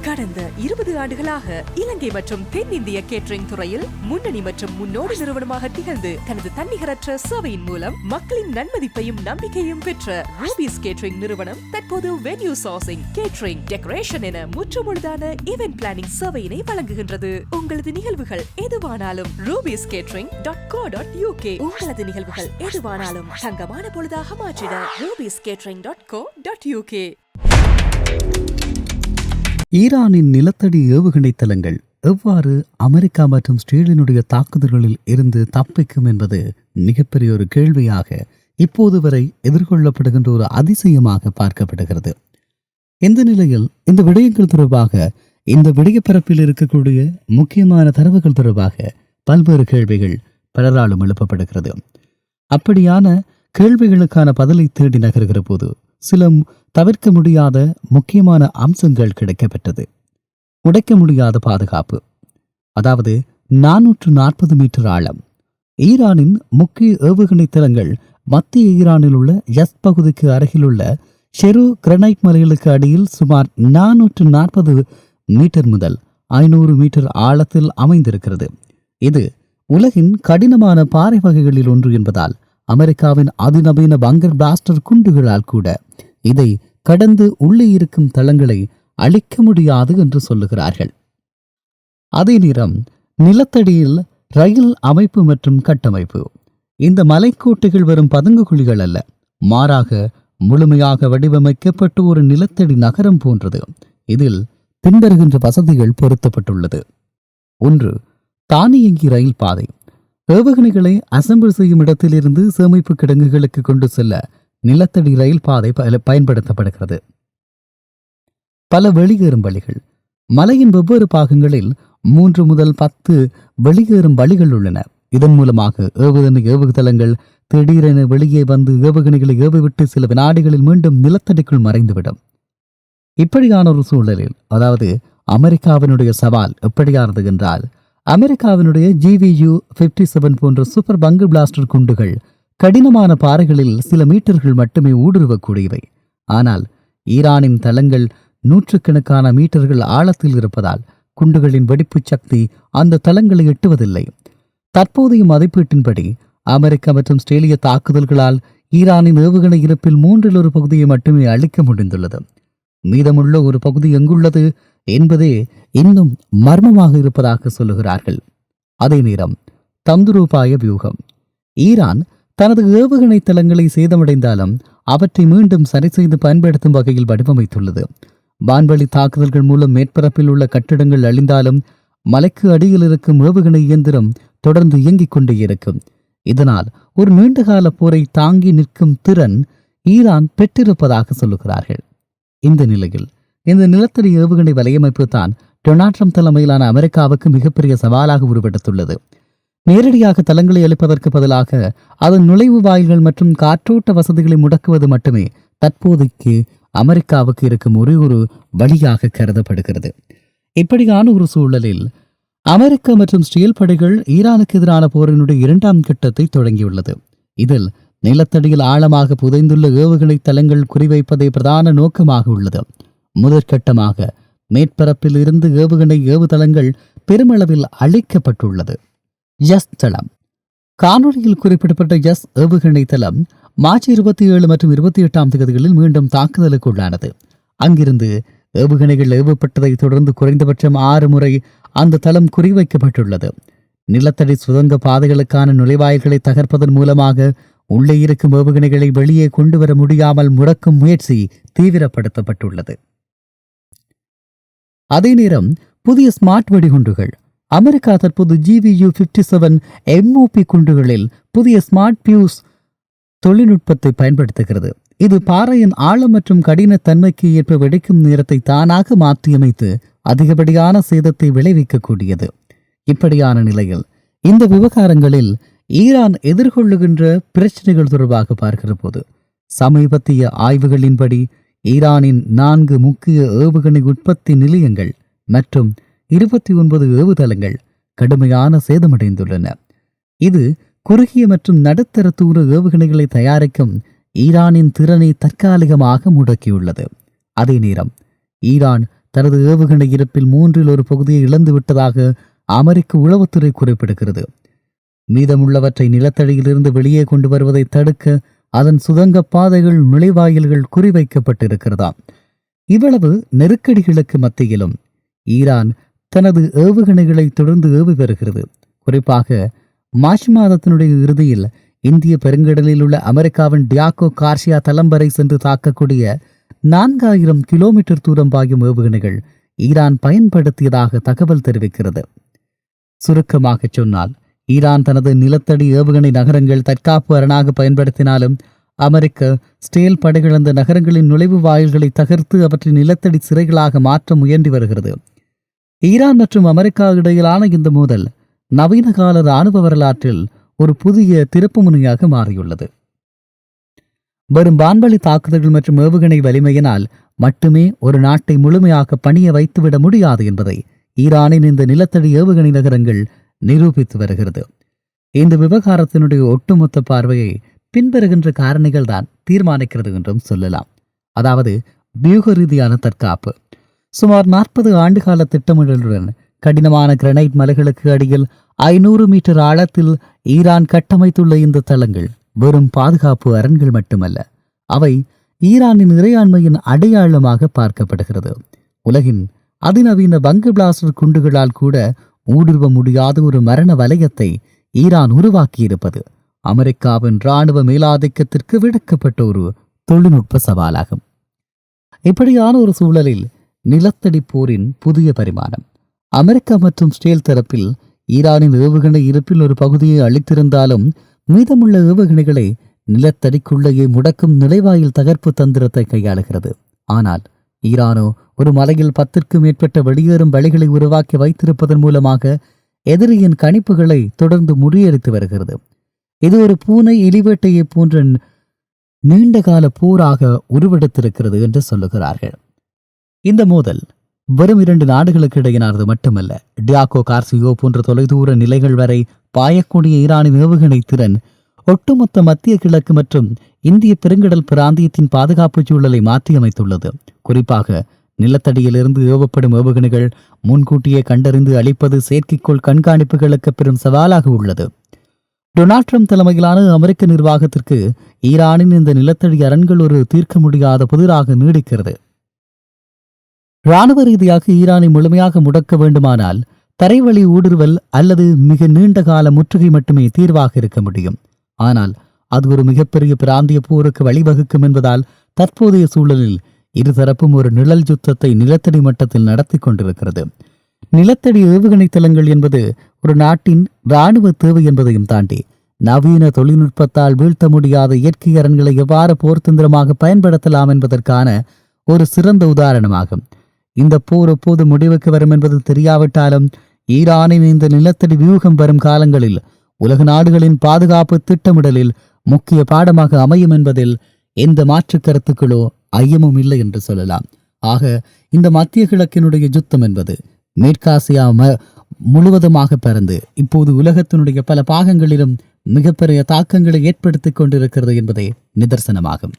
கடந்த 20 ஆண்டுகளாக இலங்கை மற்றும் தென்னிந்திய கேட்டரிங் துறையில் முன்னணி மற்றும் முன்னோடி நிறுவனமாக திகழ்ந்து தனது தன்னிகரற்ற சேவையின் மூலம் மக்களின் நன்மதிப்பையும் நம்பிக்கையும் பெற்ற ரூபீஸ் கேட்டரிங் நிறுவனம் தற்போது வென்யூ சோர்சிங், கேட்டரிங், டெக்கரேஷன் என முற்றுமுழுதான ஈவென்ட் பிளானிங் சேவையினை வழங்குகின்றது. உங்களது நிகழ்வுகள் எதுவானாலும் rubiescatering.co.uk உங்களது நிகழ்வுகள் எதுவானாலும் தங்கமான பொழுதாக மாற்றிட rubiescatering.co.uk. ஈரானின் நிலத்தடி ஏவுகணை தளங்கள் எவ்வாறு அமெரிக்கா மற்றும் இஸ்ரேலினுடைய தாக்குதல்களில் இருந்து தப்பிக்கும் என்பது மிகப்பெரிய ஒரு கேள்வியாக இப்போது வரை எதிர்கொள்ளப்படுகின்ற ஒரு அதிசயமாக பார்க்கப்படுகிறது. இந்த நிலையில் இந்த விடயங்கள் தொடர்பாக, இந்த விடயப்பரப்பில் இருக்கக்கூடிய முக்கியமான தரவுகள் தொடர்பாக பல்வேறு கேள்விகள் பலராலும் எழுப்பப்படுகிறது. அப்படியான கேள்விகளுக்கான பதிலை தேடி நகர்கிற போது சில தவிர்க்க முடியாத முக்கியமான அம்சங்கள் கிடைக்கப்பெற்றது. உடைக்க முடியாத பாதுகாப்பு, அதாவது 440 மீட்டர் ஆழம். ஈரானின் முக்கிய ஏவுகணை தளங்கள் மத்திய ஈரானில் உள்ள யஸ் பகுதிக்கு அருகிலுள்ள ஷெரு கிரனைட் மலைகளுக்கு அடியில் சுமார் 440 மீட்டர் முதல் 500 மீட்டர் ஆழத்தில் அமைந்திருக்கிறது. இது உலகின் கடினமான பாறை வகைகளில் ஒன்று என்பதால் அமெரிக்காவின் அதிநவீன பங்கர் பிளாஸ்டர் குண்டுகளால் கூட இதை கடந்து உள்ளே இருக்கும் தளங்களை அழிக்க முடியாது என்று சொல்லுகிறார்கள். அதே நேரம் நிலத்தடியில் ரயில் அமைப்பு மற்றும் கட்டமைப்பு, இந்த மலைக்கோட்டைகள் வரும் பதுங்கு குழிகள் அல்ல, மாறாக முழுமையாக வடிவமைக்கப்பட்ட ஒரு நிலத்தடி நகரம் போன்றது. இதில் பின்வருகின்ற வசதிகள் பொருத்தப்பட்டுள்ளது. 1. தானியங்கி ரயில் பாதை. ஏவுகணைகளை அசம்பிள் செய்யும் இடத்திலிருந்து சேமிப்பு கிடங்குகளுக்கு கொண்டு செல்ல நிலத்தடி ரயில் பாதை பயன்படுத்தப்படுகிறது. பல வெளியேறும் வழிகள். மலையின் வெவ்வேறு பாகங்களில் 3 முதல் 10 வெளியேறும் வழிகள் உள்ளன. இதன் மூலமாக ஏவுதளங்கள் திடீரென வெளியே வந்து ஏவுகணைகளை ஏவிவிட்டு சில வினாடிகளில் மீண்டும் நிலத்தடிக்குள் மறைந்துவிடும். இப்படியான ஒரு சூழலில், அதாவது அமெரிக்காவினுடைய சவால் எப்படியானது என்றால், அமெரிக்காவினுடைய GVU-57 போன்ற சூப்பர் பங்கர் பிளாஸ்டர் குண்டுகள் கடினமான பாறைகளில் சில மீட்டர்கள் மட்டுமே ஊடுருவக்கூடியவை. ஆனால் ஈரானின் தளங்கள் நூற்றுக்கணக்கான மீட்டர்கள் ஆழத்தில் இருப்பதால் குண்டுகளின் வெடிப்பு சக்தி அந்த தளங்களை எட்டுவதில்லை. தற்போதைய மதிப்பீட்டின்படி அமெரிக்கா மற்றும் ஆஸ்திரேலிய தாக்குதல்களால் ஈரானின் ஏவுகணை இருப்பில் 1/3 பகுதியை மட்டுமே அழிக்க முடிந்துள்ளது. மீதமுள்ள ஒரு பகுதி எங்குள்ளது என்பதே இன்னும் மர்மமாக இருப்பதாக சொல்லுகிறார்கள். அதே நேரம் தந்துரூபாய வியூகம். ஈரான் தனது ஏவுகணை தளங்களை சேதமடைந்தாலும் அவற்றை மீண்டும் சரி செய்து பயன்படுத்தும் வகையில் வடிவமைத்துள்ளது. வான்வழி தாக்குதல்கள் மூலம் மேற்பரப்பில் உள்ள கட்டிடங்கள் அழிந்தாலும் மலைக்கு அடியில் இருக்கும் ஏவுகணை இயந்திரம் தொடர்ந்து இயங்கிக் கொண்டே இருக்கும். இதனால் ஒரு நீண்டகால போரை தாங்கி நிற்கும் திறன் ஈரான் பெற்றிருப்பதாக சொல்லுகிறார்கள். இந்த நிலையில் இந்த நிலத்தடி ஏவுகணை வலையமைப்பு தான் டொனால்ட் ட்ரம்ப் தலைமையிலான அமெரிக்காவுக்கு மிகப்பெரிய சவாலாக உருவெடுத்துள்ளது. நேரடியாக தளங்களை அளிப்பதற்கு பதிலாக அதன் நுழைவு வாயில்கள் மற்றும் காற்றோட்ட வசதிகளை முடக்குவது மட்டுமே தற்போதைக்கு அமெரிக்காவுக்கு இருக்கும் ஒரே ஒரு வழியாக கருதப்படுகிறது. இப்படியான ஒரு சூழலில் அமெரிக்கா மற்றும் இஸ்ரேல் படைகள் ஈரானுக்கு எதிரான போரினுடைய 2ஆம் கட்டத்தை தொடங்கியுள்ளது. இதில் நிலத்தடியில் ஆழமாக புதைந்துள்ள ஏவுகணை தளங்கள் குறிவைப்பதே பிரதான நோக்கமாக உள்ளது. முதற்கட்டமாக மேற்பரப்பில் இருந்து ஏவுகணை ஏவுதளங்கள் பெருமளவில் அழிக்கப்பட்டுள்ளது. யஸ் தளம். காணொலியில் குறிப்பிடப்பட்ட யஸ் ஏவுகணை தளம் மார்ச் 27 மற்றும் 28ஆம் தேதிகளில் மீண்டும் தாக்குதலுக்கு உள்ளானது. அங்கிருந்து ஏவுகணைகள் ஏவப்பட்டதை தொடர்ந்து குறைந்தபட்சம் 6 முறை அந்த தளம் குறிவைக்கப்பட்டுள்ளது. நிலத்தடி சுரங்க பாதைகளுக்கான நுழைவாயில்களை தகர்ப்பதன் மூலமாக உள்ளே இருக்கும் ஏவுகணைகளை வெளியே கொண்டு வர முடியாமல் முடக்கும் முயற்சி தீவிரப்படுத்தப்பட்டுள்ளது. அதே நேரம் புதிய ஸ்மார்ட் வெடிகுண்டுகள். அமெரிக்கா தற்போது GVU-57 MOP குண்டுகளில் புதிய ஸ்மார்ட் பியூஸ் தொழில்நுட்பத்தை பயன்படுத்துகிறது. இது பாறையின் ஆழம் மற்றும் கடினத்தன்மைக்கு ஏற்ப வெடிக்கும் நேரத்தை தானாக மாற்றியமைத்து அதிகப்படியான சேதத்தை விளைவிக்கக்கூடியது. இப்படியான நிலையில் இந்த விவகாரங்களில் ஈரான் எதிர்கொள்ளுகின்ற பிரச்சனைகள் தொடர்பாக பார்க்கிற போது, சமீபத்திய ஆய்வுகளின்படி ஈரானின் 4 முக்கிய ஏவுகணை உற்பத்தி நிலையங்கள் மற்றும் 29 ஏவுதளங்கள் கடுமையான சேதமடைந்துள்ளன. இது குறுகிய மற்றும் நடுத்தர தூர ஏவுகணைகளை தயாரிக்கும் ஈரானின் திறனை தற்காலிகமாக முடக்கியுள்ளது. அதே நேரம் ஈரான் தனது ஏவுகணை இருப்பில் 1/3 பகுதியை இழந்து விட்டதாக அமெரிக்க உளவுத்துறை குறிப்பிடுகிறது. மீதமுள்ளவற்றை நிலத்தடியிலிருந்து வெளியே கொண்டு வருவதை தடுக்க அதன் சுதங்க பாதைகள், நுழைவாயில்கள் குறிவைக்கப்பட்டிருக்கிறதாம். இவ்வளவு நெருக்கடிகளுக்கு மத்தியிலும் ஈரான் தனது ஏவுகணைகளை தொடர்ந்து ஏவி வருகிறது. குறிப்பாக மார்ச் மாதத்தினுடைய இறுதியில் இந்திய பெருங்கடலில் உள்ள அமெரிக்காவின் டியாகோ கார்சியா தளம் வரை சென்று தாக்கக்கூடிய 4000 கிலோமீட்டர் தூரம் பாயும் ஏவுகணைகள் ஈரான் பயன்படுத்தியதாக தகவல் தெரிவிக்கிறது. சுருக்கமாக சொன்னால், ஈரான் தனது நிலத்தடி ஏவுகணை நகரங்கள் தற்காப்பு அரணாக பயன்படுத்தினாலும் அமெரிக்க ஸ்டேல் படைகள் அந்த நகரங்களின் நுழைவு வாயில்களை தகர்த்து அவற்றின் நிலத்தடி சிறைகளாக மாற்ற முயன்று வருகிறது. ஈரான் மற்றும் அமெரிக்கா இடையிலான இந்த மோதல் நவீன கால இராணுவ வரலாற்றில் ஒரு புதிய திருப்புமுனையாக மாறியுள்ளது. வரும் வான்வழி தாக்குதல்கள் மற்றும் ஏவுகணை வலிமையினால் மட்டுமே ஒரு நாட்டை முழுமையாக பணிய வைத்துவிட முடியாது என்பதை ஈரானின் இந்த நிலத்தடி ஏவுகணை நகரங்கள் நிரூபித்து வருகிறது. இந்த விவகாரத்தினுடைய ஒட்டுமொத்த பார்வையை பின்வருகின்ற காரணிகள் தான் தீர்மானிக்கிறது என்றும் சொல்லலாம். அதாவது, வியூக ரீதியான தற்காப்பு. சுமார் 40 ஆண்டுகால திட்டமிடலுடன் கடினமான கிரனைட் மலைகளுக்கு அடியில் 500 மீட்டர் ஆழத்தில் ஈரான் கட்டமைத்துள்ள இந்த தளங்கள் வெறும் பாதுகாப்பு அரண்கள் மட்டுமல்ல, அவை ஈரானின் இறையாண்மையின் அடையாளமாக பார்க்கப்படுகிறது. உலகின் அதிநவீன பங்கு பிளாஸ்டர் குண்டுகளால் கூட ஊடுருவ முடியாத ஒரு மரண வலயத்தை ஈரான் உருவாக்கியிருப்பது அமெரிக்காவின் இராணுவ மேலாதிக்கத்திற்கு விடுக்கப்பட்ட ஒரு தொழில்நுட்ப சவாலாகும். இப்படியான ஒரு சூழலில் நிலத்தடி போரின் புதிய பரிமாணம். அமெரிக்கா மற்றும் ஸ்டேல் தரப்பில் ஈரானின் ஏவுகணை இருப்பில் ஒரு பகுதியை அளித்திருந்தாலும் மீதமுள்ள ஏவுகணைகளை நிலத்தடிக்குள்ளேயே முடக்கும் நுழைவாயில் தகர்ப்பு தந்திரத்தை கையாளுகிறது. ஆனால் ஈரானோ ஒரு மலையில் 10க்கும் மேற்பட்ட வெளியேறும் வழிகளை உருவாக்கி வைத்திருப்பதன் மூலமாக எதிரியின் கணிப்புகளை தொடர்ந்து முறியடித்து வருகிறது. இது ஒரு பூனை எலிவேட்டையை போன்ற நீண்டகால போராக உருவெடுத்திருக்கிறது என்று சொல்லுகிறார்கள். இந்த மோதல் வெறும் 2 நாடுகளுக்கு இடையினானது மட்டுமல்ல, டியாகோ கார்சியோ போன்ற தொலைதூர நிலைகள் வரை பாயக்கூடிய ஈரானின் ஏவுகணை திறன் ஒட்டுமொத்த மத்திய கிழக்கு மற்றும் இந்திய பெருங்கடல் பிராந்தியத்தின் பாதுகாப்பு சூழலை மாற்றியமைத்துள்ளது. குறிப்பாக நிலத்தடியிலிருந்து ஏவப்படும் ஏவுகணைகள் முன்கூட்டியே கண்டறிந்து அளிப்பது செயற்கைக்கோள் கண்காணிப்புகளுக்கு பெரும் சவாலாக உள்ளது. டொனால்ட் ட்ரம்ப் தலைமையிலான அமெரிக்க நிர்வாகத்திற்கு ஈரானின் இந்த நிலத்தடி அரண்கள் ஒரு தீர்க்க முடியாத புதிராக நீடிக்கிறது. இராணுவ ரீதியாக ஈரானை முழுமையாக முடக்க வேண்டுமானால் தரைவழி ஊடுருவல் அல்லது மிக நீண்ட கால முற்றுகை மட்டுமே தீர்வாக இருக்க முடியும். ஆனால் அது ஒரு மிகப்பெரிய பிராந்திய போருக்கு வழிவகுக்கும் என்பதால் தற்போதைய சூழலில் இருதரப்பும் ஒரு நிழல் யுத்தத்தை நிலத்தடி மட்டத்தில் நடத்தி கொண்டிருக்கிறது. நிலத்தடி ஏவுகணை தளங்கள் என்பது ஒரு நாட்டின் இராணுவ தேவை என்பதையும் தாண்டி நவீன தொழில்நுட்பத்தால் வீழ்த்த முடியாத இயற்கை அரண்களை எவ்வாறு போர்த்தந்திரமாக பயன்படுத்தலாம் என்பதற்கான ஒரு சிறந்த உதாரணமாகும். இந்த போர் எப்போது முடிவுக்கு வரும் என்பது தெரியாவிட்டாலும் ஈரானின் இந்த நிலத்தடி வியூகம் வரும் காலங்களில் உலக நாடுகளின் பாதுகாப்பு திட்டமிடலில் முக்கிய பாடமாக அமையும் என்பதில் எந்த மாற்று கருத்துக்களோ ஐயமும் இல்லை என்று சொல்லலாம். ஆக இந்த மத்திய கிழக்கினுடைய யுத்தம் என்பது மேற்காசியா முழுவதுமாக பறந்து இப்போது உலகத்தினுடைய பல பாகங்களிலும் மிகப்பெரிய தாக்கங்களை ஏற்படுத்திக் கொண்டிருக்கிறது என்பதே நிதர்சனமாகும்.